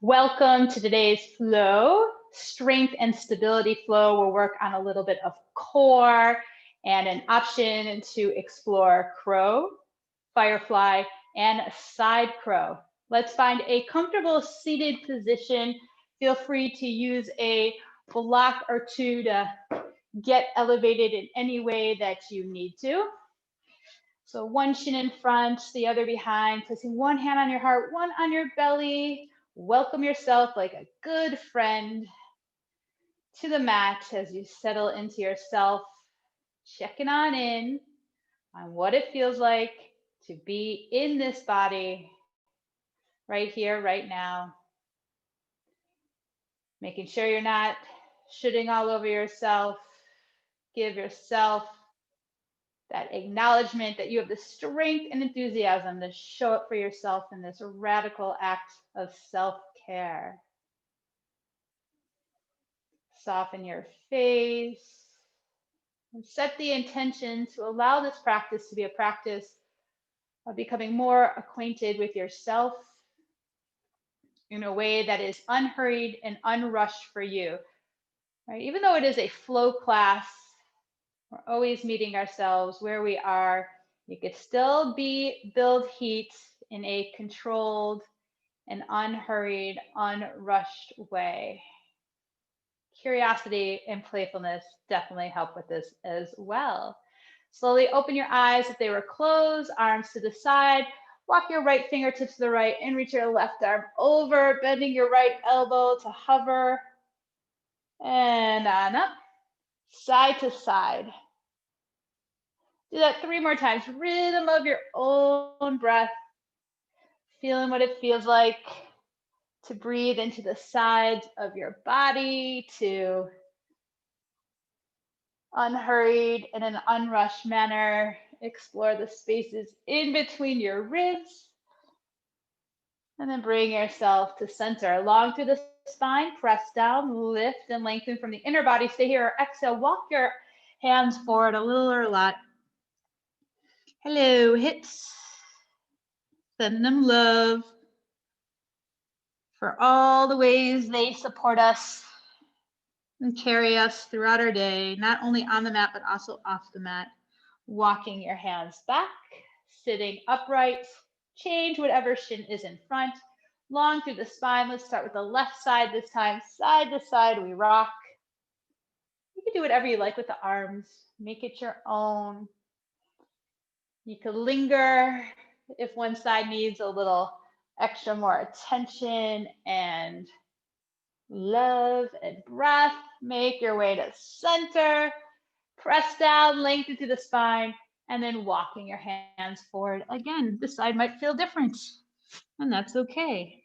Welcome to today's flow, strength and stability flow. We'll work on a little bit of core and an option to explore crow, firefly, and side crow. Let's find a comfortable seated position. Feel free to use a block or two to get elevated in any way that you need to. So one shin in front, the other behind, placing one hand on your heart, one on your belly. Welcome yourself like a good friend to the mat as you settle into yourself, checking on what it feels like to be in this body right here, right now. Making sure you're not shooting all over yourself. Give yourself that acknowledgement that you have the strength and enthusiasm to show up for yourself in this radical act of self-care. Soften your face and set the intention to allow this practice to be a practice of becoming more acquainted with yourself in a way that is unhurried and unrushed for you. Right? Even though it is a flow class, we're always meeting ourselves where we are. You could still build heat in a controlled and unhurried, unrushed way. Curiosity and playfulness definitely help with this as well. Slowly open your eyes if they were closed, arms to the side. Walk your right fingertips to the right and reach your left arm over, bending your right elbow to hover. And on up, side to side. Do that 3 more times. Rhythm of your own breath. Feeling what it feels like to breathe into the sides of your body, to unhurried in an unrushed manner. Explore the spaces in between your ribs. And then bring yourself to center. Long through the spine, press down, lift and lengthen from the inner body. Stay here. Exhale, walk your hands forward a little or a lot. Hello, hips. Send them love for all the ways they support us and carry us throughout our day, not only on the mat, but also off the mat. Walking your hands back, sitting upright, change whatever shin is in front, long through the spine. Let's start with the left side this time, side to side, we rock. You can do whatever you like with the arms, make it your own. You could linger if one side needs a little extra more attention and love and breath. Make your way to center. Press down, lengthen through the spine, and then walking your hands forward. Again, this side might feel different, and that's okay.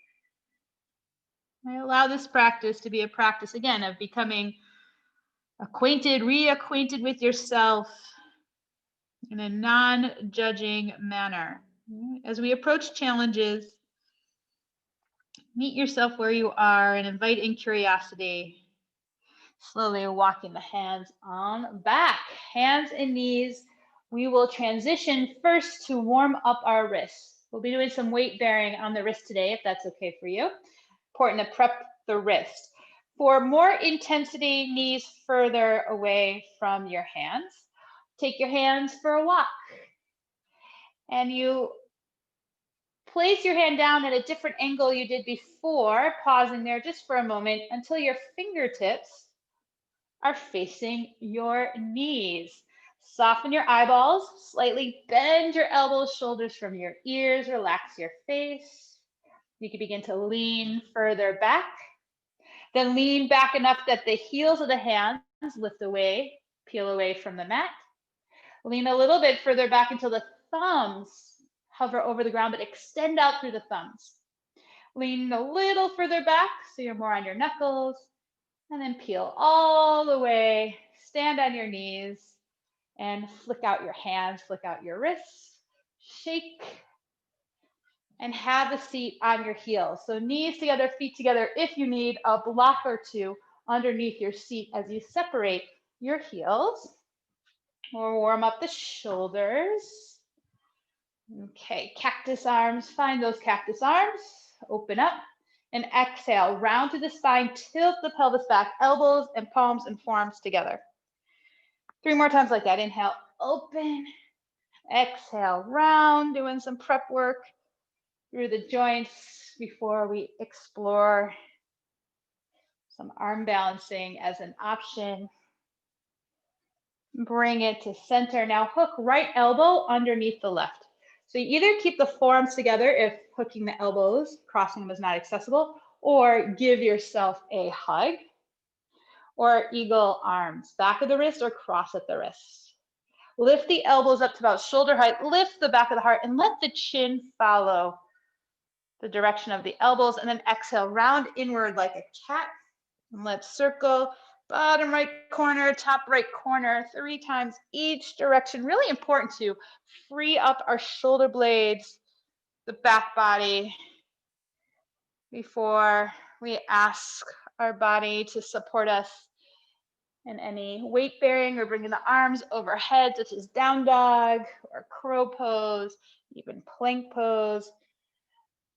I allow this practice to be a practice, again, of becoming acquainted, reacquainted with yourself in a non-judging manner. As we approach challenges, meet yourself where you are and invite in curiosity. Slowly walking the hands on back, hands and knees. We will transition first to warm up our wrists. We'll be doing some weight bearing on the wrist today, if that's okay for you. Important to prep the wrist. For more intensity, knees further away from your hands. Take your hands for a walk. And you place your hand down at a different angle you did before, pausing there just for a moment until your fingertips are facing your knees. Soften your eyeballs, slightly bend your elbows, shoulders from your ears, relax your face. You can begin to lean further back. Then lean back enough that the heels of the hands lift away, peel away from the mat. Lean a little bit further back until the thumbs hover over the ground, but extend out through the thumbs. Lean a little further back so you're more on your knuckles. And then peel all the way, stand on your knees, and flick out your hands, flick out your wrists, shake, and have a seat on your heels. So knees together, feet together. If you need a block or two underneath your seat as you separate your heels. We'll warm up the shoulders. Okay, cactus arms, find those cactus arms, open up. And exhale, round through the spine, tilt the pelvis back, elbows and palms and forearms together. 3 more times like that. Inhale, open. Exhale, round, doing some prep work through the joints before we explore some arm balancing as an option. Bring it to center. Now hook right elbow underneath the left. So you either keep the forearms together if hooking the elbows, crossing them is not accessible, or give yourself a hug, or eagle arms, back of the wrist or cross at the wrist. Lift the elbows up to about shoulder height, lift the back of the heart, and let the chin follow the direction of the elbows, and then exhale, round inward like a cat, and let's circle bottom right corner, top right corner, 3 times each direction. Really important to free up our shoulder blades, the back body, before we ask our body to support us in any weight bearing or bringing the arms overhead, such as down dog or crow pose, even plank pose.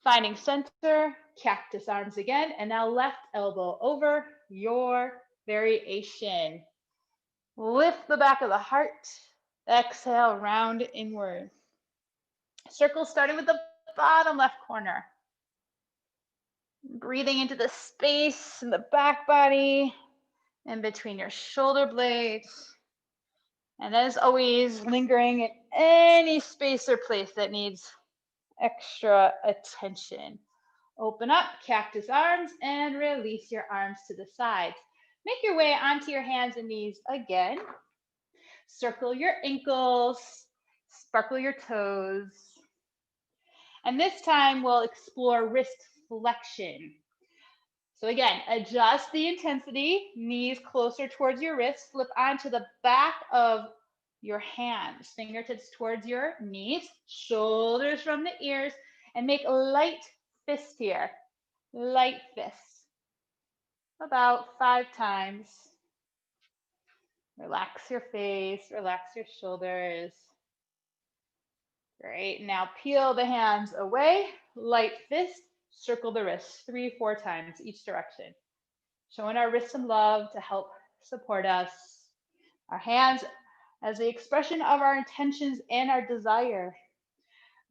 Finding center, cactus arms again, and now left elbow over your variation. Lift the back of the heart. Exhale, round inward. Circle starting with the bottom left corner. Breathing into the space in the back body and between your shoulder blades. And as always, lingering in any space or place that needs extra attention. Open up, cactus arms, and release your arms to the sides. Make your way onto your hands and knees again. Circle your ankles, sparkle your toes. And this time we'll explore wrist flexion. So again, adjust the intensity, knees closer towards your wrists, flip onto the back of your hands, fingertips towards your knees, shoulders from the ears, and make a light fist here. Light fist. About 5 times. Relax your face, relax your shoulders. Great. Now peel the hands away. Light fist, circle the wrists 3, 4 times each direction. Showing our wrists some love to help support us. Our hands as the expression of our intentions and our desire.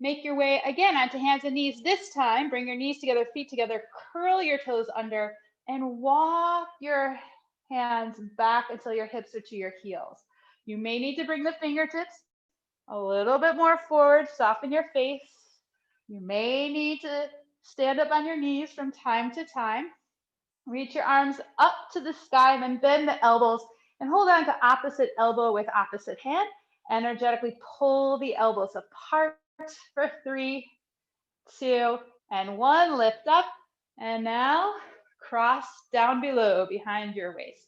Make your way again onto hands and knees. This time, bring your knees together, feet together, curl your toes under, and walk your hands back until your hips are to your heels. You may need to bring the fingertips a little bit more forward, soften your face. You may need to stand up on your knees from time to time. Reach your arms up to the sky, and then bend the elbows and hold on to opposite elbow with opposite hand. Energetically pull the elbows apart for 3, 2, and 1. Lift up, and now cross down below behind your waist.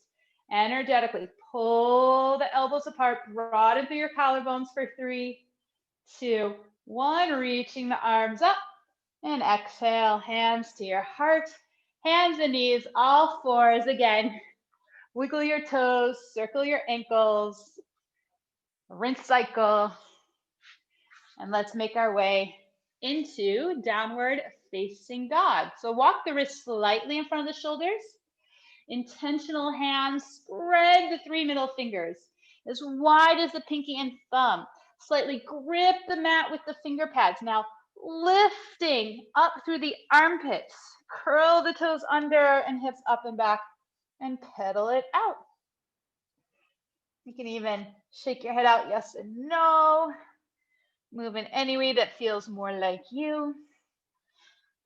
Energetically pull the elbows apart, broaden through your collarbones for 3, 2, 1. Reaching the arms up, and exhale, hands to your heart, hands and knees, all fours again. Wiggle your toes, circle your ankles, rinse cycle, and let's make our way into downward facing dog. So walk the wrists slightly in front of the shoulders. Intentional hands, spread the 3 middle fingers as wide as the pinky and thumb. Slightly grip the mat with the finger pads. Now lifting up through the armpits. Curl the toes under and hips up and back and pedal it out. You can even shake your head out, yes and no. Move in any way that feels more like you.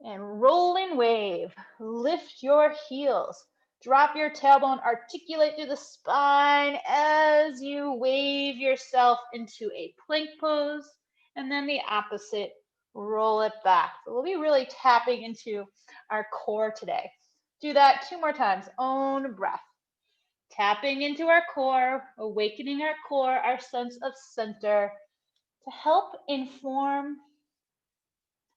And roll and wave. Lift your heels. Drop your tailbone, articulate through the spine as you wave yourself into a plank pose. And then the opposite, roll it back. So we'll be really tapping into our core today. Do that 2 more times. Own breath. Tapping into our core, awakening our core, our sense of center, to help inform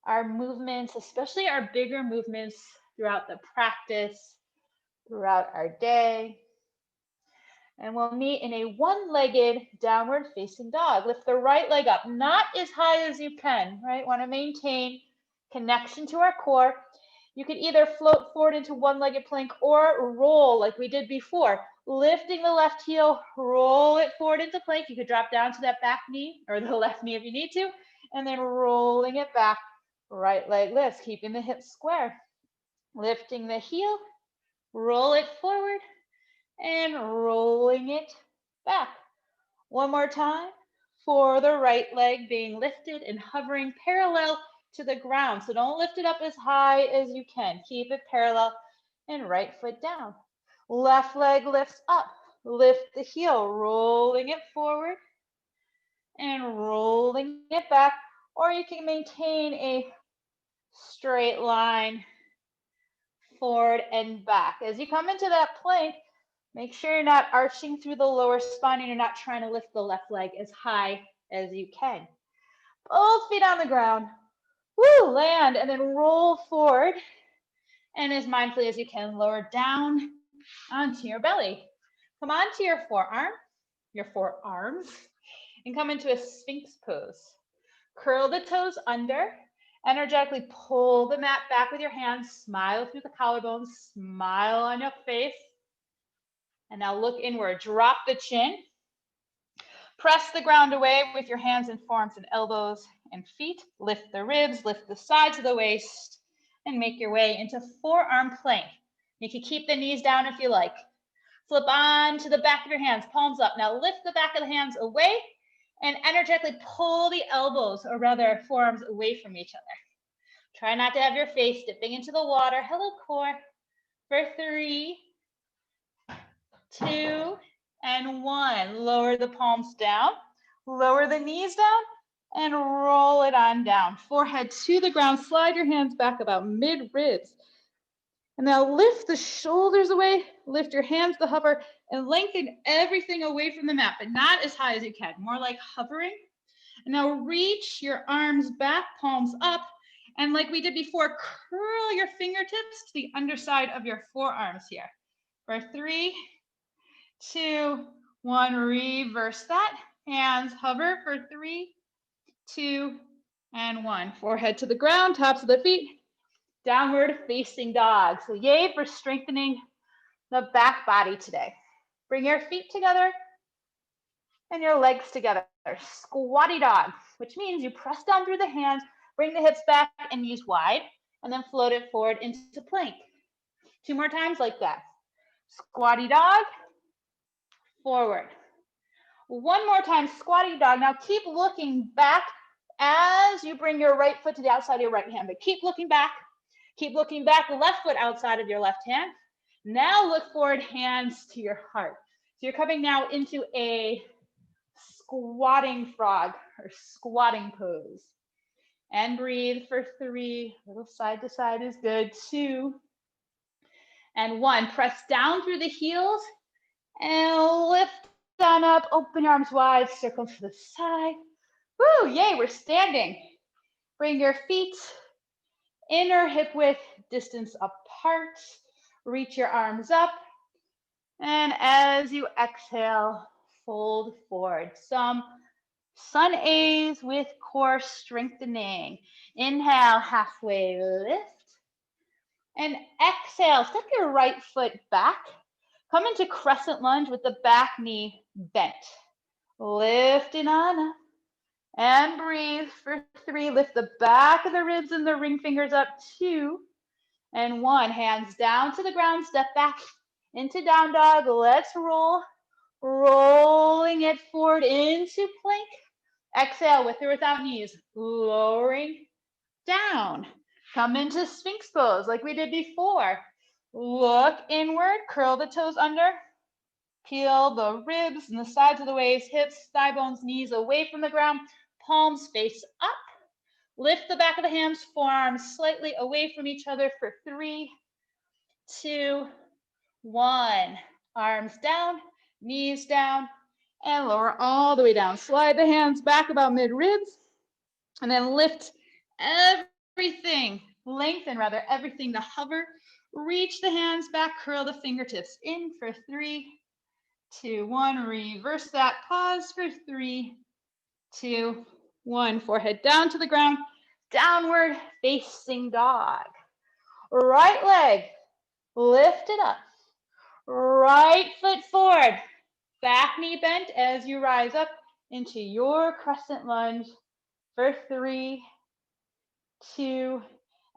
our movements, especially our bigger movements throughout the practice, throughout our day. And we'll meet in a one-legged downward facing dog. Lift the right leg up, not as high as you can, right? Want to maintain connection to our core. You could either float forward into one-legged plank or roll like we did before. Lifting the left heel, roll it forward into plank. You could drop down to that back knee or the left knee if you need to, and then rolling it back. Right leg lifts, keeping the hips square. Lifting the heel, roll it forward, and rolling it back. One more time for the right leg being lifted and hovering parallel to the ground. So don't lift it up as high as you can. Keep it parallel and right foot down. Left leg lifts up. Lift the heel, rolling it forward and rolling it back. Or you can maintain a straight line forward and back. As you come into that plank, make sure you're not arching through the lower spine and you're not trying to lift the left leg as high as you can. Both feet on the ground. Woo, land and then roll forward. And as mindfully as you can, lower down onto your belly. Come onto your forearms, and come into a Sphinx pose. Curl the toes under. Energetically pull the mat back with your hands. Smile through the collarbones. Smile on your face. And now look inward. Drop the chin. Press the ground away with your hands and forearms and elbows and feet. Lift the ribs, lift the sides of the waist, and make your way into forearm plank. You can keep the knees down if you like. Flip on to the back of your hands, palms up. Now lift the back of the hands away and energetically pull the elbows, or rather forearms, away from each other. Try not to have your face dipping into the water. Hello, core. For 3, 2, and 1. Lower the palms down, lower the knees down, and roll it on down. Forehead to the ground. Slide your hands back about mid-ribs. And now lift the shoulders away, lift your hands to hover, and lengthen everything away from the mat, but not as high as you can, more like hovering. And now reach your arms back, palms up, and like we did before, curl your fingertips to the underside of your forearms here. For 3, 2, 1, reverse that. Hands hover for 3, 2, and 1. Forehead to the ground, tops of the feet. Downward facing dog. So yay for strengthening the back body today. Bring your feet together and your legs together. Squatty dog, which means you press down through the hands, bring the hips back and knees wide, and then float it forward into plank. 2 more times like that. Squatty dog, forward. 1 more time, squatty dog. Now keep looking back as you bring your right foot to the outside of your right hand, but keep looking back. Keep looking back, left foot outside of your left hand. Now look forward, hands to your heart. So you're coming now into a squatting frog or squatting pose. And breathe for 3, little side to side is good. 2, and 1. Press down through the heels and lift on up, open your arms wide, circle to the side. Woo, yay, we're standing. Bring your feet inner hip width distance apart. Reach your arms up. And as you exhale, fold forward. Some sun A's with core strengthening. Inhale, halfway lift. And exhale, step your right foot back. Come into crescent lunge with the back knee bent. Lifting on up. And breathe for 3. Lift the back of the ribs and the ring fingers up. 2, and 1. Hands down to the ground. Step back into down dog. Let's roll. Rolling it forward into plank. Exhale with or without knees. Lowering down. Come into Sphinx pose like we did before. Look inward. Curl the toes under. Peel the ribs and the sides of the waist, hips, thigh bones, knees away from the ground. Palms face up. Lift the back of the hands, forearms slightly away from each other for 3, 2, 1. Arms down, knees down, and lower all the way down. Slide the hands back about mid-ribs, and then lift everything, lengthen rather, everything to hover. Reach the hands back, curl the fingertips in for 3, 2, 1. Reverse that. Pause for 3, 2, 1. Forehead down to the ground. Downward facing dog. Right leg, lift it up. Right foot forward. Back knee bent as you rise up into your crescent lunge for 3, 2,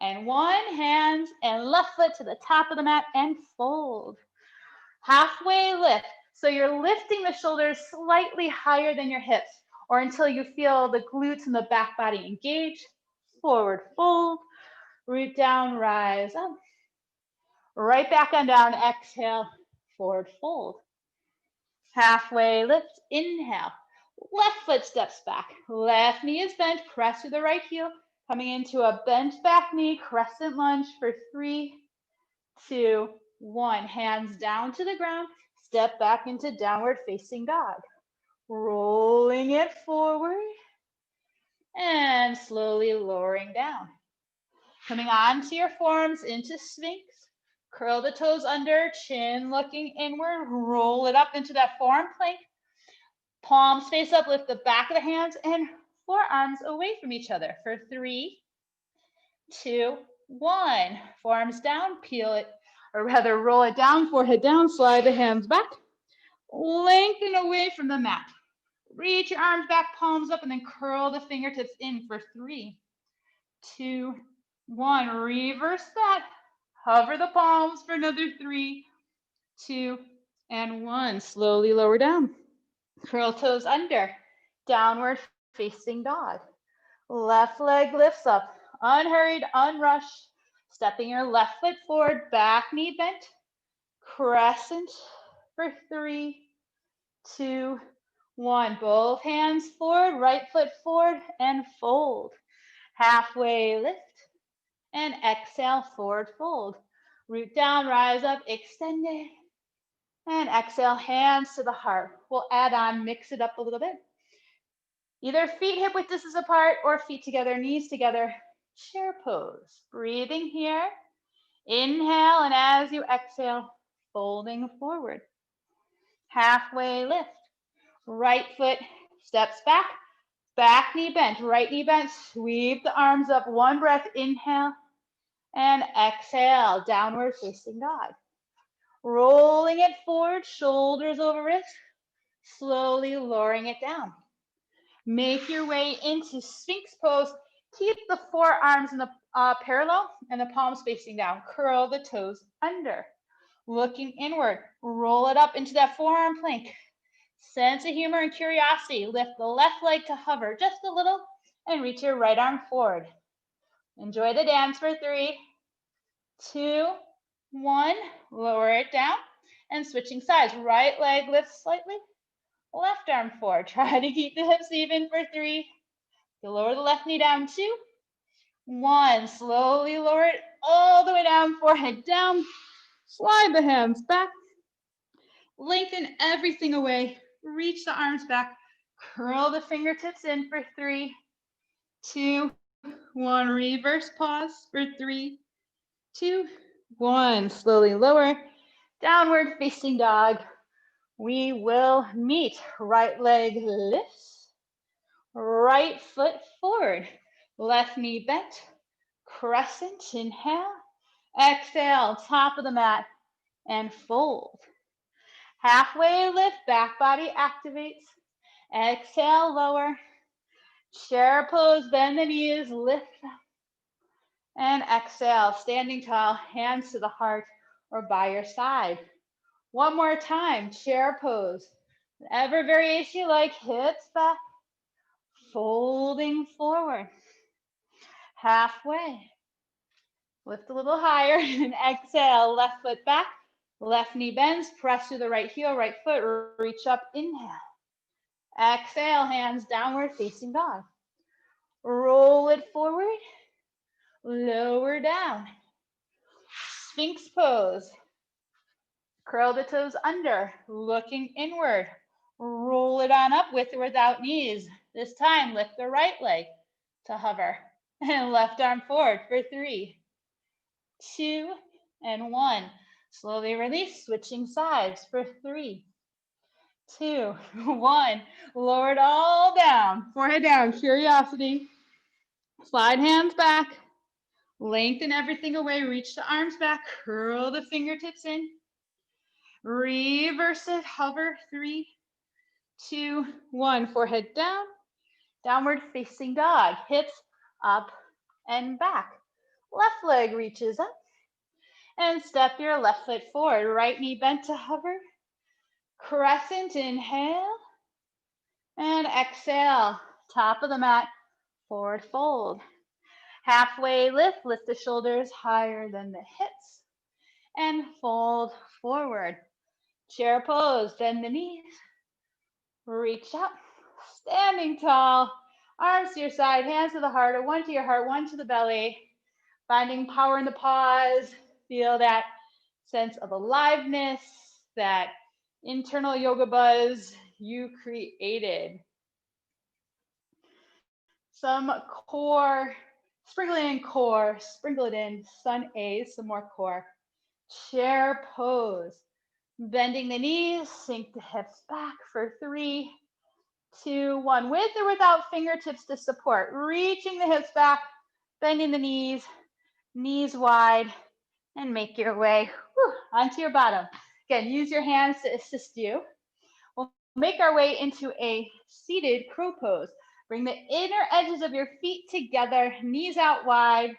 and 1. Hands and left foot to the top of the mat and fold. Halfway lift. So you're lifting the shoulders slightly higher than your hips, or until you feel the glutes and the back body engage. Forward fold, root down, rise up. Right back on down, exhale, forward fold. Halfway lift, inhale. Left foot steps back. Left knee is bent, press through the right heel, coming into a bent back knee, crescent lunge for 3, 2, 1. Hands down to the ground. Step back into downward facing dog. Rolling it forward and slowly lowering down. Coming onto your forearms into Sphinx. Curl the toes under, chin looking inward. Roll it up into that forearm plank. Palms face up, lift the back of the hands and forearms away from each other for 3, 2, 1. Forearms down, peel it, or rather roll it down, forehead down, slide the hands back. Lengthen away from the mat. Reach your arms back, palms up, and then curl the fingertips in for 3, 2, 1. Reverse that. Hover the palms for another 3, 2, and 1. Slowly lower down. Curl toes under. Downward facing dog. Left leg lifts up. Unhurried, unrushed. Stepping your left foot forward, back knee bent. Crescent for 3, 2, 1. Both hands forward, right foot forward, and fold. Halfway lift, and exhale, forward fold. Root down, rise up, extend it, and exhale, hands to the heart. We'll add on, mix it up a little bit. Either feet hip width distance apart or feet together, knees together. Chair pose. Breathing here. Inhale, and as you exhale, folding forward. Halfway lift. Right foot steps back. Back knee bent, right knee bent. Sweep the arms up. One breath, inhale, and exhale, downward facing dog. Rolling it forward, shoulders over wrist. Slowly lowering it down. Make your way into Sphinx pose. Keep the forearms in the parallel and the palms facing down. Curl the toes under. Looking inward. Roll it up into that forearm plank. Sense of humor and curiosity. Lift the left leg to hover just a little and reach your right arm forward. Enjoy the dance for 3, 2, 1. Lower it down and switching sides. Right leg lifts slightly. Left arm forward. Try to keep the hips even for 3. You'll lower the left knee down, 2, 1. Slowly lower it all the way down, forehead down. Slide the hands back. Lengthen everything away. Reach the arms back. Curl the fingertips in for 3, 2, 1. Reverse pause for 3, 2, 1. Slowly lower. Downward facing dog. We will meet. Right leg lifts. Right foot forward. Left knee bent. Crescent. Inhale. Exhale. Top of the mat and fold. Halfway lift. Back body activates. Exhale. Lower. Chair pose. Bend the knees. Lift. And exhale. Standing tall. Hands to the heart or by your side. One more time. Chair pose. Whatever variation you like. Hips back. Folding forward. Halfway. Lift a little higher and exhale. Left foot back. Left knee bends. Press through the right heel. Right foot. Reach up. Inhale. Exhale. Hands downward facing dog. Roll it forward. Lower down. Sphinx pose. Curl the toes under. Looking inward. Roll it on up with or without knees. This time, lift the right leg to hover. And left arm forward for 3, 2, and 1. Slowly release, switching sides for 3, 2, 1. Lower it all down. Forehead down, curiosity. Slide hands back. Lengthen everything away, reach the arms back, curl the fingertips in. Reverse it, hover, 3, 2, 1. Forehead down, downward facing dog. Hips up and back. Left leg reaches up. And step your left foot forward. Right knee bent to hover. Crescent, inhale. And exhale. Top of the mat, forward fold. Halfway lift, lift the shoulders higher than the hips. And fold forward. Chair pose, bend the knees. Reach up, standing tall. Arms to your side, hands to the heart, or one to your heart, one to the belly. Finding power in the pause. Feel that sense of aliveness, that internal yoga buzz you created. Some core, sprinkle it in core, sprinkle it in sun A's, some more core. Chair pose. Bending the knees, sink the hips back for 3, 2, 1. With or without fingertips to support. Reaching the hips back, bending the knees, knees wide, and make your way onto your bottom. Again, use your hands to assist you. We'll make our way into a seated crow pose. Bring the inner edges of your feet together, knees out wide,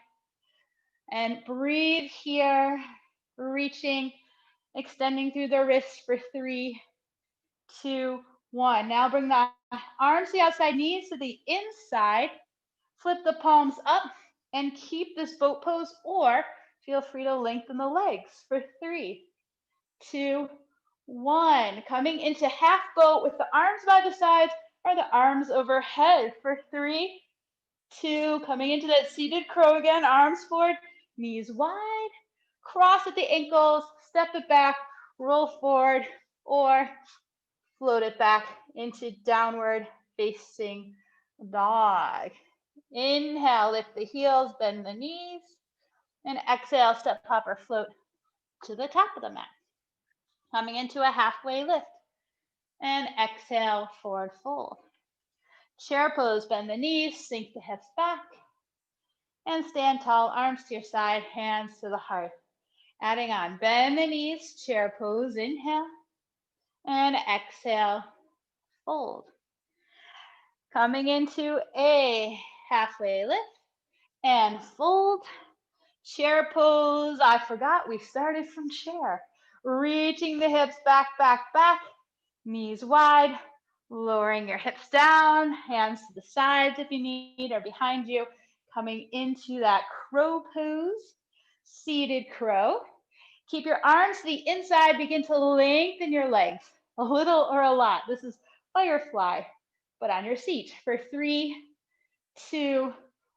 and breathe here, reaching, extending through the wrists for 3, 2, 1. Now bring the arms to the outside, knees to the inside. Flip the palms up and keep this boat pose, or feel free to lengthen the legs for 3, 2, 1. Coming into half boat with the arms by the sides or the arms overhead for 3, 2. Coming into that seated crow again, arms forward, knees wide. Cross at the ankles, step it back, roll forward, or float it back into downward facing dog. Inhale, lift the heels, bend the knees, and exhale, step, hop, or float to the top of the mat. Coming into a halfway lift, and exhale, forward fold. Chair pose, bend the knees, sink the hips back, and stand tall, arms to your side, hands to the heart. Adding on, bend the knees, chair pose, inhale, and exhale, fold. Coming into a halfway lift and fold. Chair pose. I forgot we started from chair. Reaching the hips back, back, back. Knees wide. Lowering your hips down. Hands to the sides if you need, or behind you. Coming into that crow pose. Seated crow. Keep your arms to the inside. Begin to lengthen your legs. A little or a lot. This is Firefly, but on your seat for 3, 2,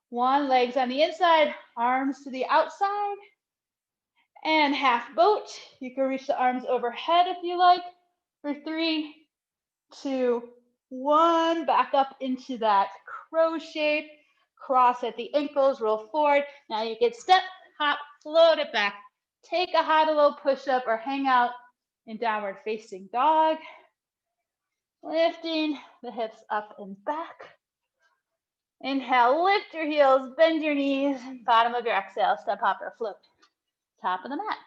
1. Legs on the inside, arms to the outside, and half boat. You can reach the arms overhead if you like for 3, 2, 1. Back up into that crow shape. Cross at the ankles, roll forward. Now you can step, hop, float it back. Take a high to low push-up or hang out in downward facing dog. Lifting the hips up and back. Inhale, lift your heels, bend your knees, bottom of your exhale, step, hop, or float. Top of the mat.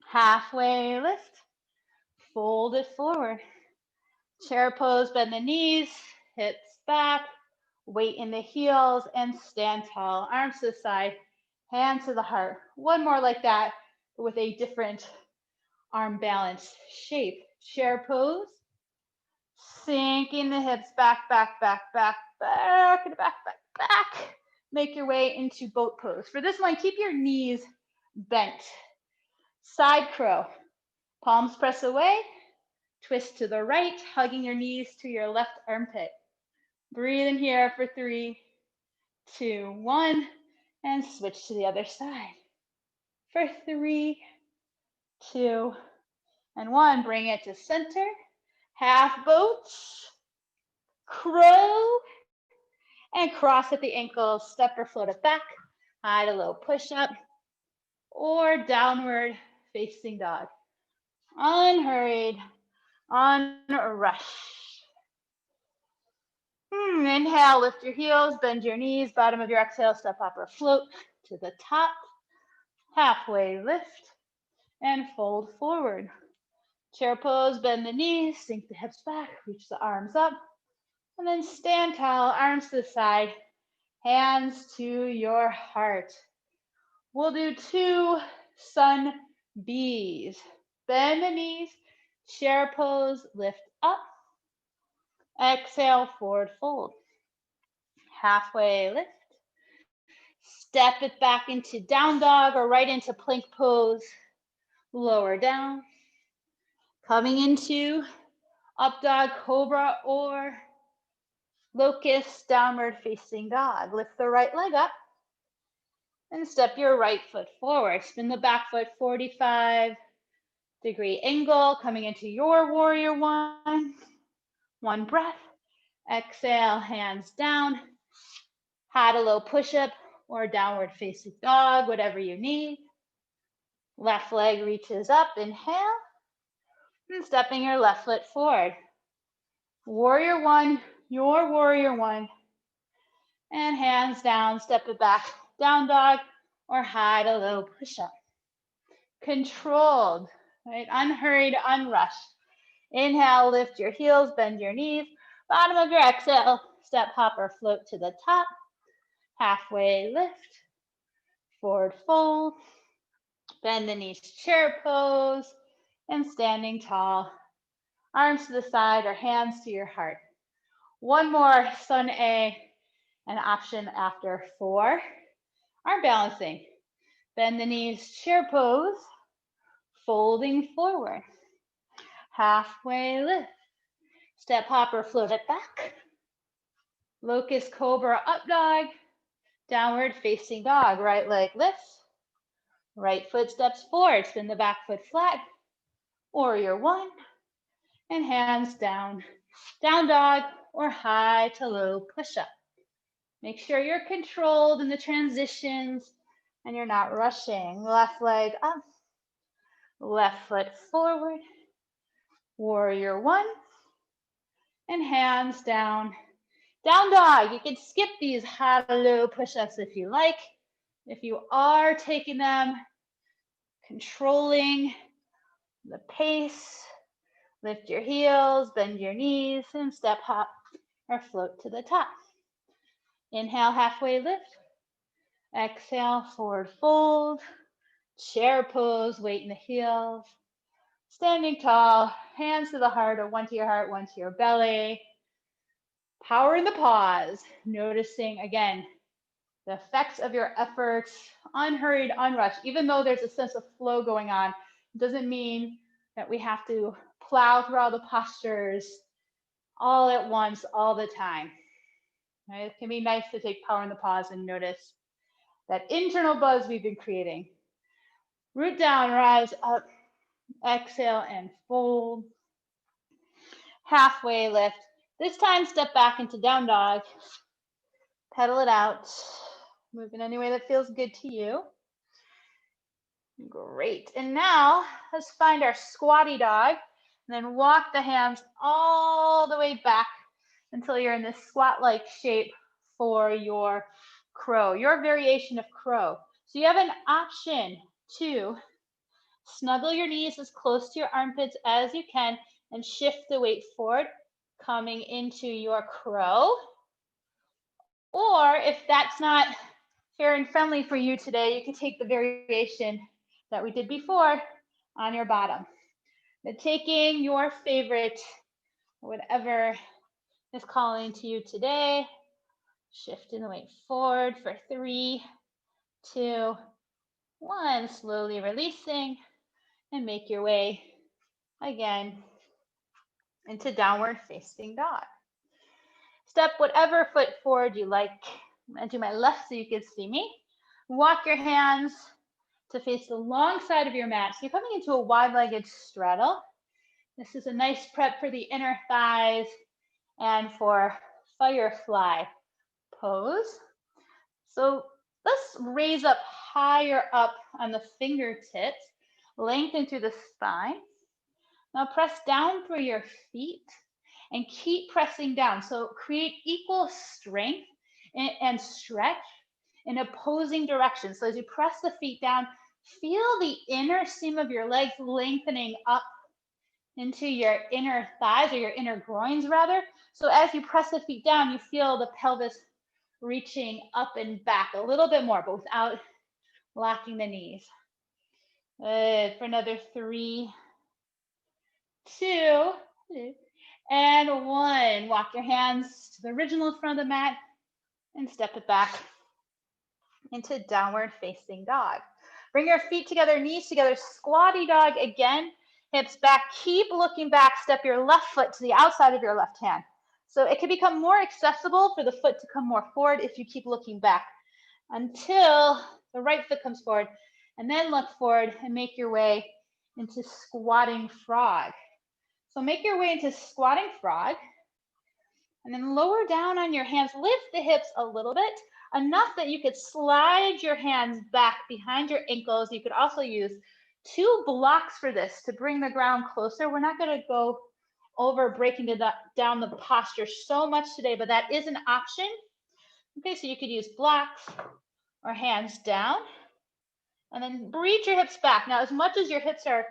Halfway lift, fold it forward. Chair pose, bend the knees, hips back, weight in the heels, and stand tall. Arms to the side, hands to the heart. One more like that with a different arm balance shape. Chair pose. Sinking the hips back, back, back, back, back, and back, back, back. Make your way into boat pose. For this one, keep your knees bent. Side crow. Palms press away. Twist to the right, hugging your knees to your left armpit. Breathe in here for 3, 2, 1, and switch to the other side. For 3, 2, and 1. Bring it to center. Half boat. Crow, and cross at the ankles, step or float it back, high to low push-up, or downward facing dog. Unhurried, unrushed. Inhale, lift your heels, bend your knees, bottom of your exhale, step up or float to the top, halfway lift, and fold forward. Chair pose, bend the knees, sink the hips back, reach the arms up, and then stand tall, arms to the side, hands to your heart. We'll do 2 sun Bs. Bend the knees, chair pose, lift up. Exhale, forward fold. Halfway lift. Step it back into down dog or right into plank pose. Lower down. Coming into up dog, cobra, or locust, downward facing dog. Lift the right leg up and step your right foot forward. Spin the back foot 45-degree angle, coming into your warrior one. One breath. Exhale, hands down. High to low push-up or downward facing dog, whatever you need. Left leg reaches up, inhale, and stepping your left foot forward. Warrior one, your warrior one. And hands down, step it back, down dog or high to low push-up. Controlled, right? Unhurried, unrushed. Inhale, lift your heels, bend your knees. Bottom of your exhale, step, hop, or float to the top. Halfway lift, forward fold. Bend the knees, chair pose, and standing tall. Arms to the side or hands to your heart. One more, sun A, an option after 4. Arm balancing. Bend the knees, chair pose, folding forward. Halfway lift. Step, hop, or float it back. Locust, cobra, up dog. Downward facing dog. Right leg lifts. Right foot steps forward. Spin the back foot flat. Warrior one. And hands down. Down dog or high to low push-up. Make sure you're controlled in the transitions and you're not rushing. Left leg up. Left foot forward. Warrior one. And hands down. Down dog. You can skip these high to low push-ups if you like. If you are taking them, controlling the pace, lift your heels, bend your knees, and step, hop, or float to the top. Inhale, halfway lift. Exhale, forward fold. Chair pose, weight in the heels. Standing tall, hands to the heart, or one to your heart, one to your belly. Power in the pause, noticing again the effects of your efforts, unhurried, unrushed. Even though there's a sense of flow going on, it doesn't mean that we have to plow through all the postures all at once, all the time. Right? It can be nice to take power in the pause and notice that internal buzz we've been creating. Root down, rise up, exhale and fold. Halfway lift. This time, step back into down dog. Pedal it out. Move in any way that feels good to you. Great. And now let's find our squatty dog. And then walk the hands all the way back until you're in this squat-like shape for your crow, your variation of crow. So you have an option to snuggle your knees as close to your armpits as you can and shift the weight forward, coming into your crow. Or if that's not fair and friendly for you today, you can take the variation that we did before on your bottom. But taking your favorite, whatever is calling to you today, shifting the weight forward for 3, 2, 1, slowly releasing, and make your way again into downward facing dog. Step whatever foot forward you like. I'm going to do my left so you can see me. Walk your hands to face the long side of your mat. So you're coming into a wide-legged straddle. This is a nice prep for the inner thighs and for Firefly pose. So let's raise up higher up on the fingertips, lengthen through the spine. Now press down through your feet and keep pressing down. So create equal strength and stretch in opposing directions. So as you press the feet down, feel the inner seam of your legs lengthening up into your inner thighs, or your inner groins rather. So as you press the feet down, you feel the pelvis reaching up and back a little bit more, but without locking the knees. Good. For another 3, 2, and 1. Walk your hands to the original front of the mat and step it back into downward facing dog. Bring your feet together, knees together, squatty dog again, hips back, keep looking back, step your left foot to the outside of your left hand. So it can become more accessible for the foot to come more forward if you keep looking back until the right foot comes forward, and then look forward and make your way into squatting frog. So make your way into squatting frog, and then lower down on your hands, lift the hips a little bit, enough that you could slide your hands back behind your ankles. You could also use 2 blocks for this to bring the ground closer. We're not going to go over breaking down the posture so much today, but that is an option. Okay, so you could use blocks or hands down, and then reach your hips back. Now, as much as your hips are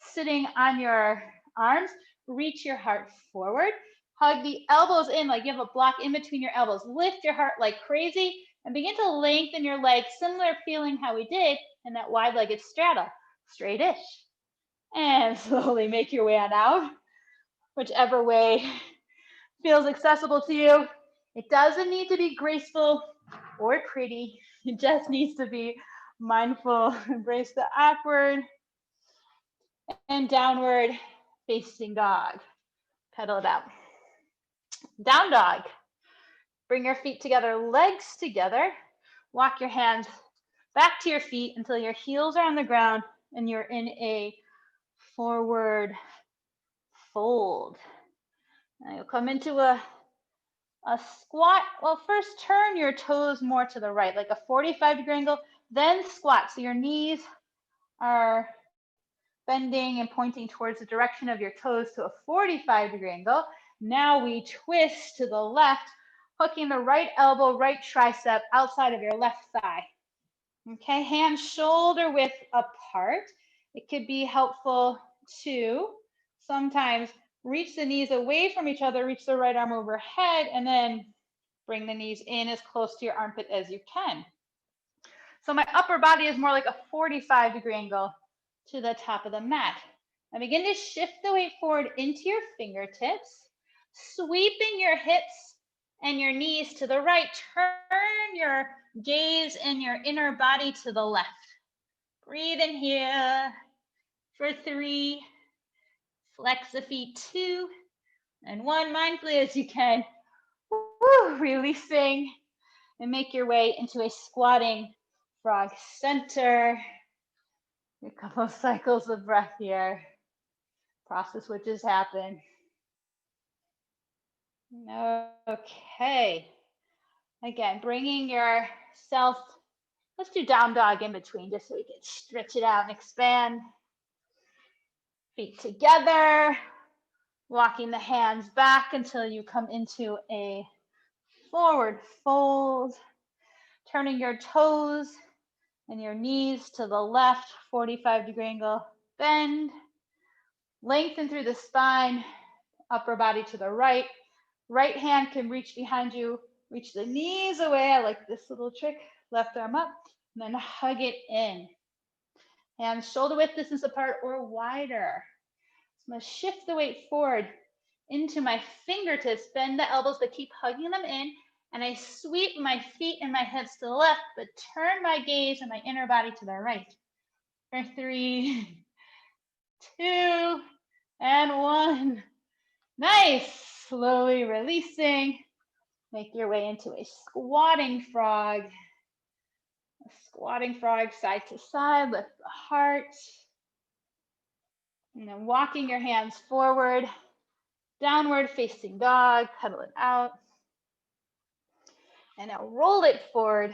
sitting on your arms, reach your heart forward. Hug the elbows in like you have a block in between your elbows. Lift your heart like crazy and begin to lengthen your legs, similar feeling how we did in that wide-legged straddle, straight-ish. And slowly make your way on out, whichever way feels accessible to you. It doesn't need to be graceful or pretty. It just needs to be mindful. Embrace the upward and downward facing dog. Pedal it out. Down dog. Bring your feet together, legs together. Walk your hands back to your feet until your heels are on the ground and you're in a forward fold. Now you'll come into a squat. Well, first turn your toes more to the right, like a 45-degree angle, then squat. So your knees are bending and pointing towards the direction of your toes to a 45-degree angle. Now we twist to the left, hooking the right elbow, right tricep outside of your left thigh. Okay, hands shoulder width apart. It could be helpful to sometimes reach the knees away from each other, reach the right arm overhead, and then bring the knees in as close to your armpit as you can. So my upper body is more like a 45-degree angle to the top of the mat. Now begin to shift the weight forward into your fingertips, sweeping your hips and your knees to the right. Turn your gaze and your inner body to the left. Breathe in here for 3. Flex the feet 2 and 1. Mindfully as you can. Woo, releasing and make your way into a squatting frog center. A couple of cycles of breath here. Process what just happened. Okay. Again, bringing yourself, let's do down dog in between just so we can stretch it out and expand. Feet together, walking the hands back until you come into a forward fold, turning your toes and your knees to the left, 45-degree angle bend. Lengthen through the spine, upper body to the right. Right hand can reach behind you, reach the knees away. I like this little trick. Left arm up, and then hug it in. Hands shoulder width distance apart or wider. So I'm going to shift the weight forward into my fingertips, bend the elbows, but keep hugging them in. And I sweep my feet and my hips to the left, but turn my gaze and my inner body to the right. For 3, 2, and 1. Nice. Slowly releasing. Make your way into a squatting frog. A squatting frog side to side. Lift the heart. And then walking your hands forward. Downward facing dog. Pedal it out. And now roll it forward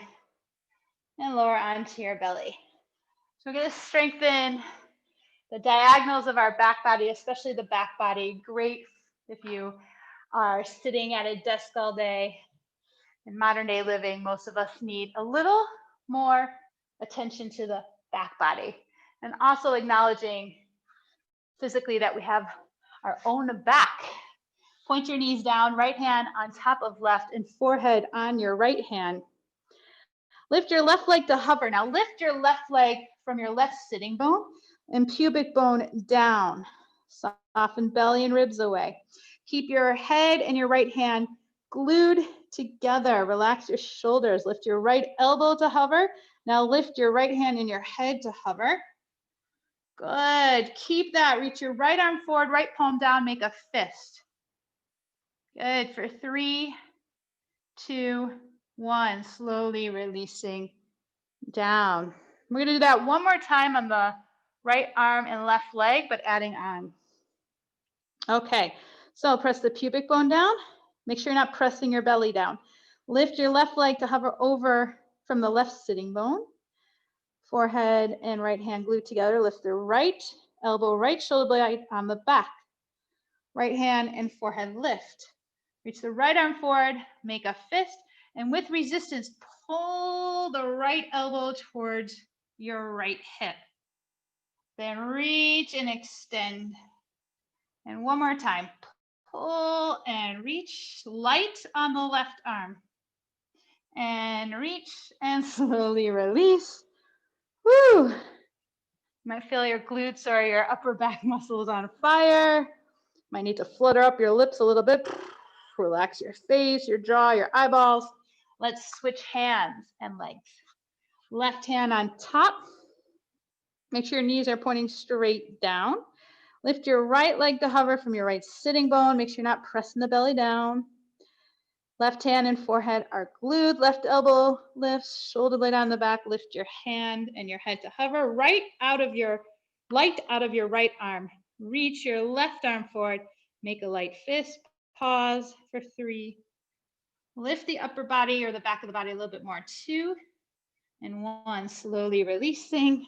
and lower onto your belly. So we're going to strengthen the diagonals of our back body, especially the back body. Great if you are sitting at a desk all day. In modern day living, most of us need a little more attention to the back body, and also acknowledging physically that we have our own back. Point your knees down, right hand on top of left and forehead on your right hand. Lift your left leg to hover. Now lift your left leg from your left sitting bone and pubic bone down. Soften belly and ribs away. Keep your head and your right hand glued together. Relax your shoulders. Lift your right elbow to hover. Now lift your right hand and your head to hover. Good. Keep that. Reach your right arm forward, right palm down, make a fist. Good. For 3, 2, 1. Slowly releasing down. We're going to do that one more time on the right arm and left leg, but adding on. Okay. So press the pubic bone down. Make sure you're not pressing your belly down. Lift your left leg to hover over from the left sitting bone. Forehead and right hand glued together. Lift the right elbow, right shoulder blade on the back. Right hand and forehead lift. Reach the right arm forward, make a fist, and with resistance, pull the right elbow towards your right hip. Then reach and extend. And one more time. Pull and reach, light on the left arm. And reach and slowly release. Woo! You might feel your glutes or your upper back muscles on fire. Might need to flutter up your lips a little bit. Relax your face, your jaw, your eyeballs. Let's switch hands and legs. Left hand on top. Make sure your knees are pointing straight down. Lift your right leg to hover from your right sitting bone. Make sure you're not pressing the belly down. Left hand and forehead are glued. Left elbow lifts, shoulder blade on the back. Lift your hand and your head to hover. Light out of your right arm. Reach your left arm forward. Make a light fist. Pause for 3. Lift the upper body or the back of the body a little bit more. 2 and 1. Slowly releasing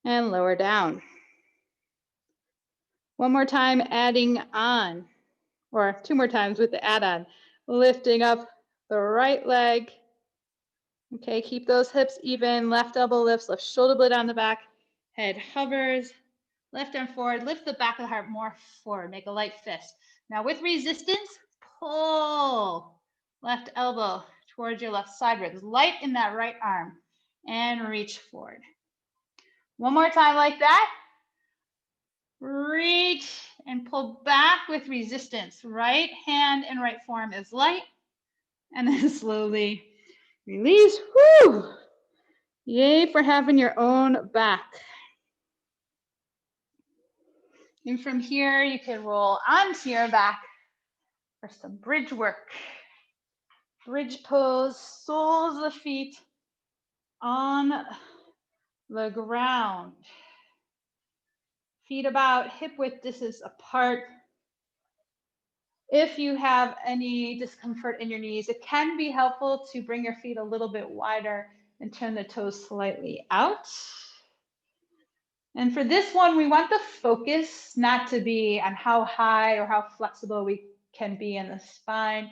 and lower down. One more time, adding on, or 2 more times with the add-on. Lifting up the right leg. Okay, keep those hips even. Left elbow lifts, left shoulder blade on the back. Head hovers. Left arm forward. Lift the back of the heart more forward. Make a light fist. Now with resistance, pull. Left elbow towards your left side ribs. Light in that right arm. And reach forward. One more time like that. Reach and pull back with resistance. Right hand and right forearm is light. And then slowly release. Woo! Yay for having your own back. And from here, you can roll onto your back for some bridge work. Bridge pose, soles of the feet on the ground. Feet about hip width distance apart. If you have any discomfort in your knees, it can be helpful to bring your feet a little bit wider and turn the toes slightly out. And for this one, we want the focus not to be on how high or how flexible we can be in the spine,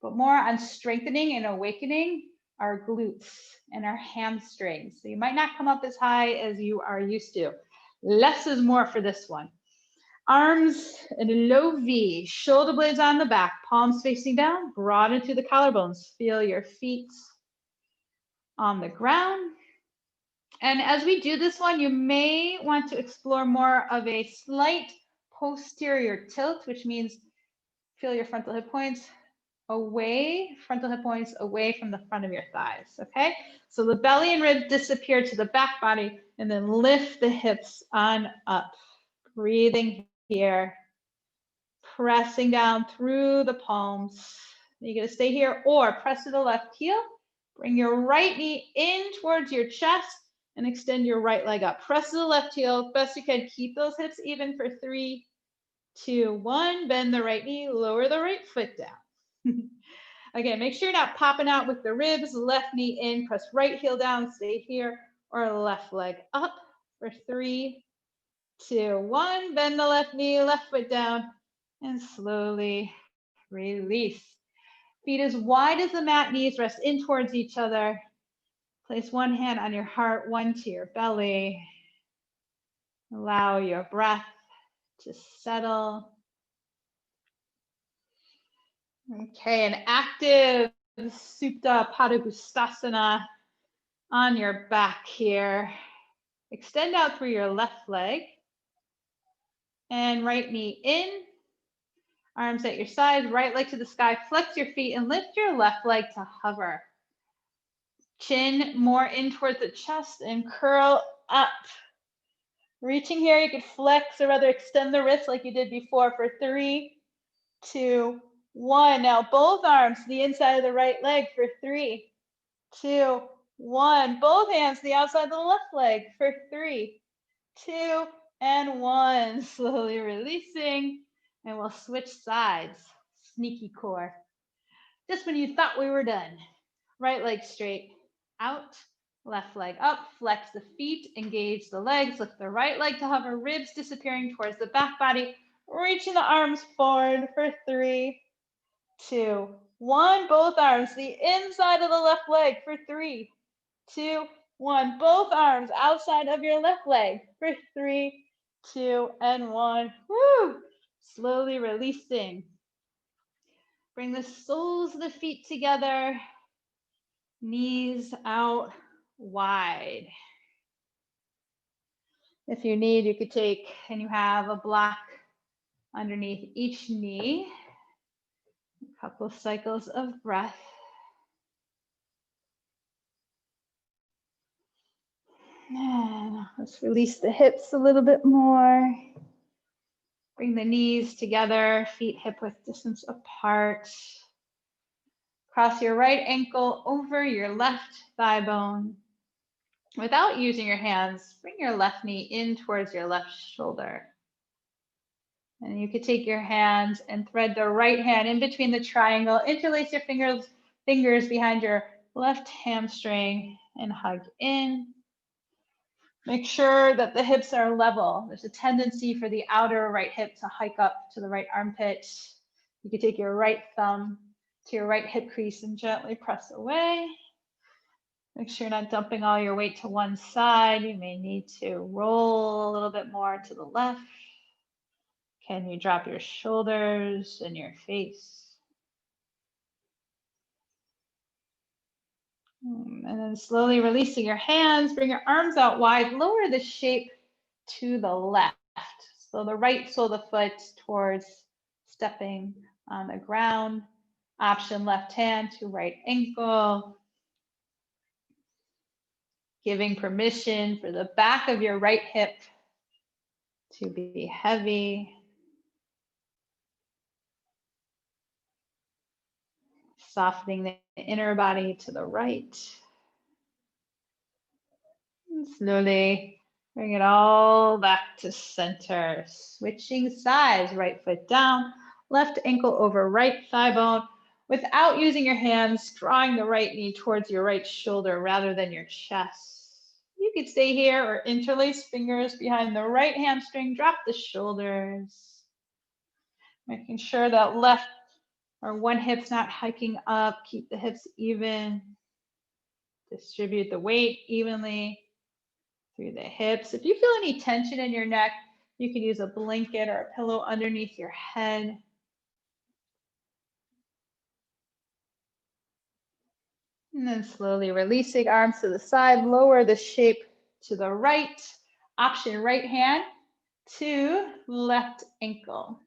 but more on strengthening and awakening our glutes and our hamstrings. So you might not come up as high as you are used to. Less is more for this one. Arms in a low V, shoulder blades on the back, palms facing down, broaden through the collarbones. Feel your feet on the ground. And as we do this one, you may want to explore more of a slight posterior tilt, which means feel your frontal hip points away from the front of your thighs, okay? So the belly and ribs disappear to the back body, and then lift the hips on up. Breathing here, pressing down through the palms. You're gonna stay here or press to the left heel. Bring your right knee in towards your chest and extend your right leg up. Press to the left heel, best you can. Keep those hips even for 3, 2, 1. Bend the right knee, lower the right foot down. Again, make sure you're not popping out with the ribs. Left knee in, press right heel down, stay here, or left leg up for 3, 2, 1. Bend the left knee, left foot down, and slowly release. Feet as wide as the mat, knees rest in towards each other. Place one hand on your heart, one to your belly. Allow your breath to settle. Okay, an active Supine Eka Koundinyasana on your back here. Extend out through your left leg and right knee in. Arms at your sides, right leg to the sky. Flex your feet and lift your left leg to hover. Chin more in towards the chest and curl up. Reaching here, you could flex or rather extend the wrist like you did before for 3, 2, 1. Now both arms to the inside of the right leg for 3, 2, 1. Both hands to the outside of the left leg for 3, 2, and 1. Slowly releasing, and we'll switch sides. Sneaky core. Just when you thought we were done. Right leg straight out, left leg up, flex the feet, engage the legs, lift the right leg to hover, ribs disappearing towards the back body, reaching the arms forward for 3, 2, 1. Both arms, the inside of the left leg for 3, 2, 1. Both arms outside of your left leg for 3, 2, and 1. Woo! Slowly releasing. Bring the soles of the feet together. Knees out wide. If you need, you could take, and you have a block underneath each knee. A couple cycles of breath. And let's release the hips a little bit more. Bring the knees together, feet hip width distance apart. Cross your right ankle over your left thigh bone. Without using your hands, bring your left knee in towards your left shoulder. And you could take your hands and thread the right hand in between the triangle, interlace your fingers behind your left hamstring and hug in. Make sure that the hips are level. There's a tendency for the outer right hip to hike up to the right armpit. You could take your right thumb to your right hip crease and gently press away. Make sure you're not dumping all your weight to one side. You may need to roll a little bit more to the left. Can you drop your shoulders and your face? And then slowly releasing your hands, bring your arms out wide, lower the shape to the left. So the right sole of the foot towards stepping on the ground. Option left hand to right ankle. Giving permission for the back of your right hip to be heavy. Softening the inner body to the right. And slowly bring it all back to center. Switching sides, right foot down, left ankle over right thigh bone. Without using your hands, drawing the right knee towards your right shoulder rather than your chest. You could stay here or interlace fingers behind the right hamstring, drop the shoulders. Making sure that left or one hip's not hiking up, keep the hips even. Distribute the weight evenly through the hips. If you feel any tension in your neck, you can use a blanket or a pillow underneath your head. And then slowly releasing arms to the side, lower the shape to the right. Option right hand to left ankle.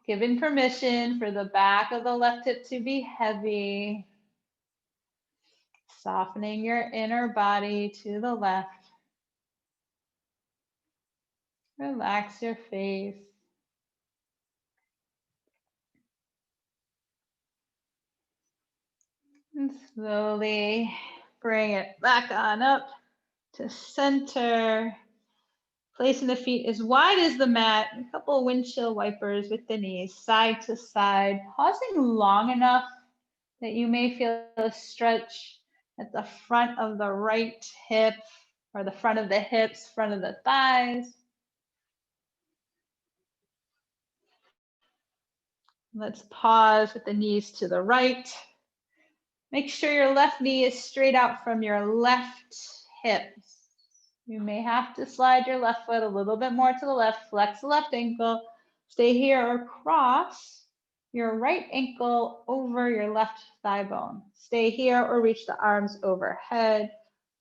Giving permission for the back of the left hip to be heavy. Softening your inner body to the left. Relax your face. And slowly bring it back on up to center. Placing the feet as wide as the mat. A couple of windshield wipers with the knees side to side. Pausing long enough that you may feel a stretch at the front of the right hip or the front of the hips, front of the thighs. Let's pause with the knees to the right. Make sure your left knee is straight out from your left hip. You may have to slide your left foot a little bit more to the left, flex the left ankle, stay here or cross your right ankle over your left thigh bone. Stay here or reach the arms overhead.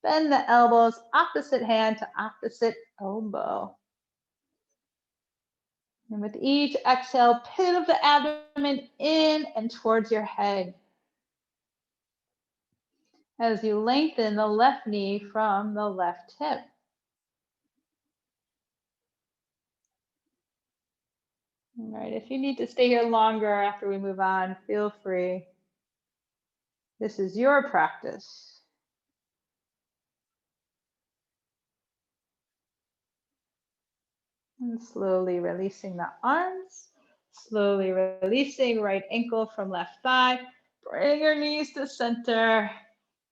Bend the elbows, opposite hand to opposite elbow. And with each exhale, pit of the abdomen in and towards your head. As you lengthen the left knee from the left hip. All right, if you need to stay here longer after we move on, feel free. This is your practice. And slowly releasing the arms, slowly releasing right ankle from left thigh. Bring your knees to center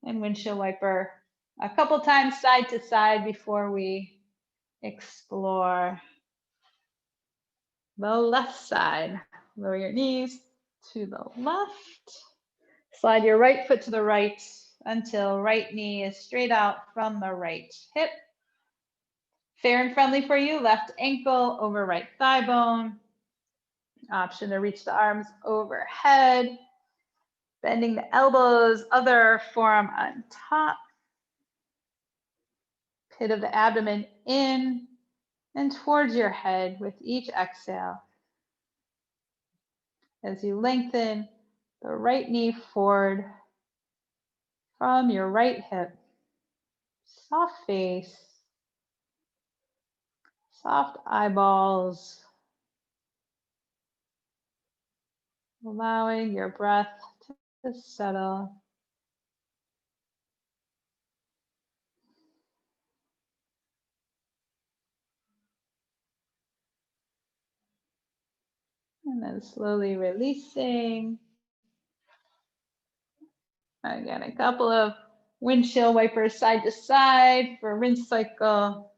and windshield wiper a couple times side to side before we explore the left side. Lower your knees to the left. Slide your right foot to the right until right knee is straight out from the right hip. Fair and friendly for you, left ankle over right thigh bone. Option to reach the arms overhead. Bending the elbows, other forearm on top. Pit of the abdomen in and towards your head with each exhale. As you lengthen the right knee forward from your right hip. Soft face, soft eyeballs, allowing your breath to settle. And then slowly releasing. Again, a couple of windshield wipers side to side for rinse cycle.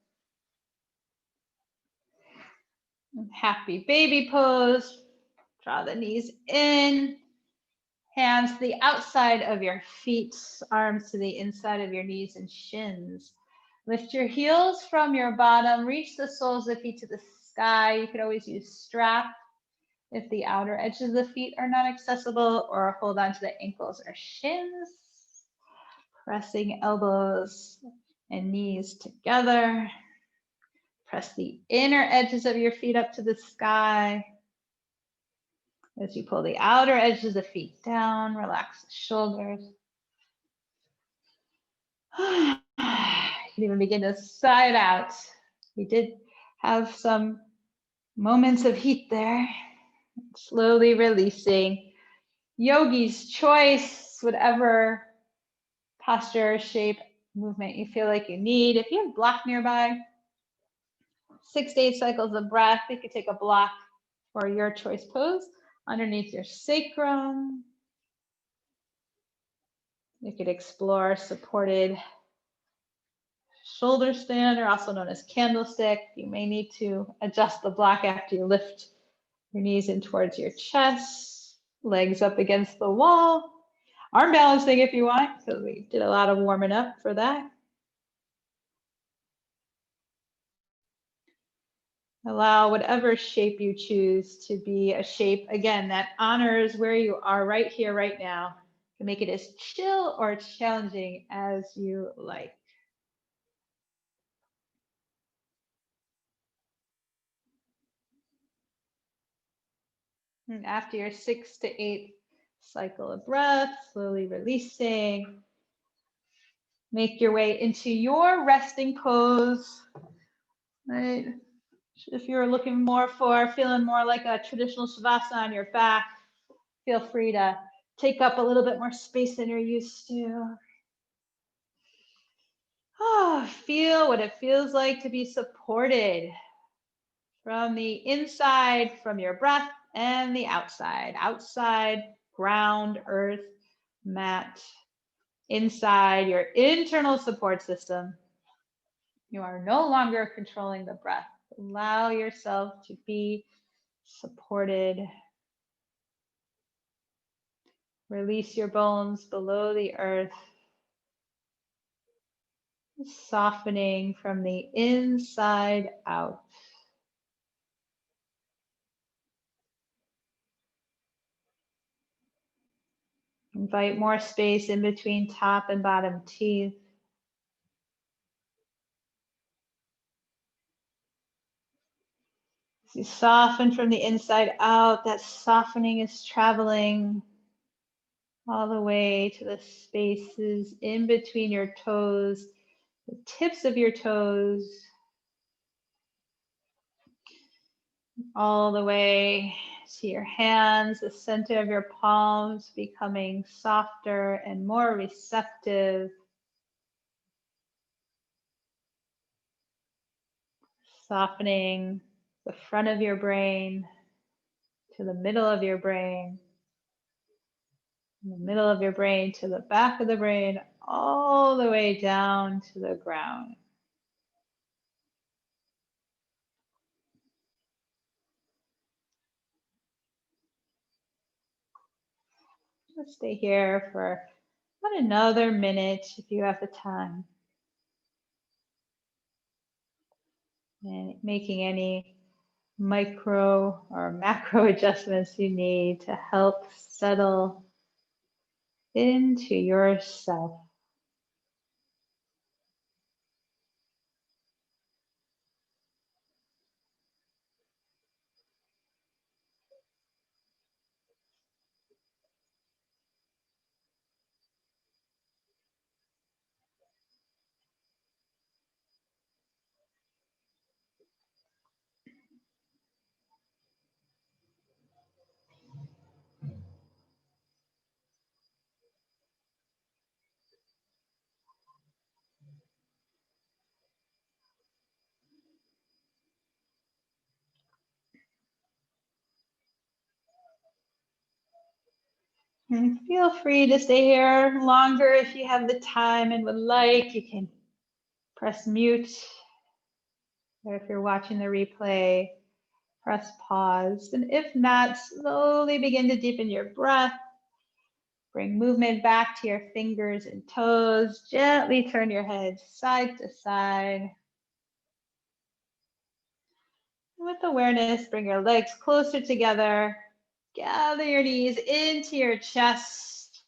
Happy baby pose. Draw the knees in. Hands to the outside of your feet, arms to the inside of your knees and shins. Lift your heels from your bottom, reach the soles of the feet to the sky. You could always use strap if the outer edges of the feet are not accessible, or hold on to the ankles or shins. Pressing elbows and knees together. Press the inner edges of your feet up to the sky. As you pull the outer edges of the feet down, relax the shoulders. You can even begin to side out. We did have some moments of heat there. Slowly releasing. Yogi's choice, whatever posture, shape, movement you feel like you need. If you have block nearby, 6 to 8 cycles of breath. You could take a block for your choice pose underneath your sacrum. You could explore supported shoulder stand, or also known as candlestick. You may need to adjust the block after you lift your knees in towards your chest, legs up against the wall. Arm balancing if you want, because we did a lot of warming up for that. Allow whatever shape you choose to be a shape, again, that honors where you are right here, right now. You can make it as chill or challenging as you like. And after your 6 to 8 cycle of breath, slowly releasing. Make your way into your resting pose. Right? If you're looking more for feeling more like a traditional Shavasana on your back, feel free to take up a little bit more space than you're used to. Oh, feel what it feels like to be supported from the inside, from your breath, and the outside. Outside, ground, earth, mat. Inside, your internal support system. You are no longer controlling the breath. Allow yourself to be supported. Release your bones below the earth, softening from the inside out. Invite more space in between top and bottom teeth. As you soften from the inside out, that softening is traveling all the way to the spaces in between your toes, the tips of your toes, all the way to your hands, the center of your palms becoming softer and more receptive. Softening the front of your brain to the middle of your brain, from the middle of your brain to the back of the brain, all the way down to the ground. Let's stay here for about another minute if you have the time. And making any micro or macro adjustments you need to help settle into yourself. And feel free to stay here longer if you have the time and would like. You can press mute, or if you're watching the replay, press pause. And if not, slowly begin to deepen your breath. Bring movement back to your fingers and toes. Gently turn your head side to side. With awareness, bring your legs closer together. Gather your knees into your chest.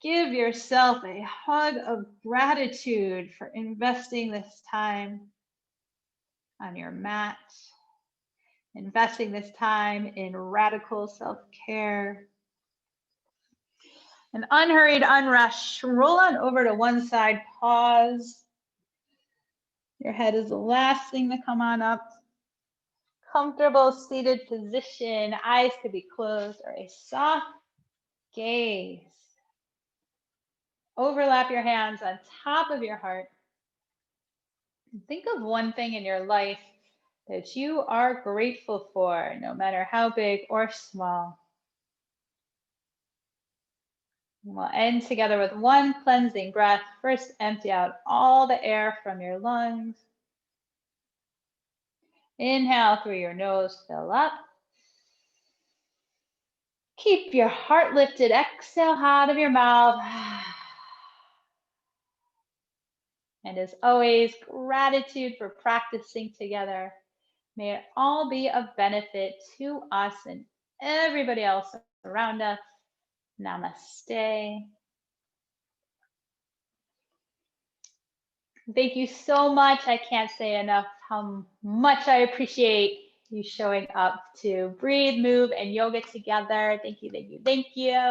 Give yourself a hug of gratitude for investing this time on your mat, investing this time in radical self-care. An unhurried, unrushed, roll on over to one side, pause. Your head is the last thing to come on up. Comfortable seated position, eyes could be closed, or a soft gaze. Overlap your hands on top of your heart. Think of one thing in your life that you are grateful for, no matter how big or small. And we'll end together with one cleansing breath. First, empty out all the air from your lungs. Inhale through your nose, fill up. Keep your heart lifted. Exhale out of your mouth. And as always, gratitude for practicing together. May it all be of benefit to us and everybody else around us. Namaste. Thank you so much. I can't say enough how much I appreciate you showing up to breathe, move, and yoga together. Thank you, thank you, thank you.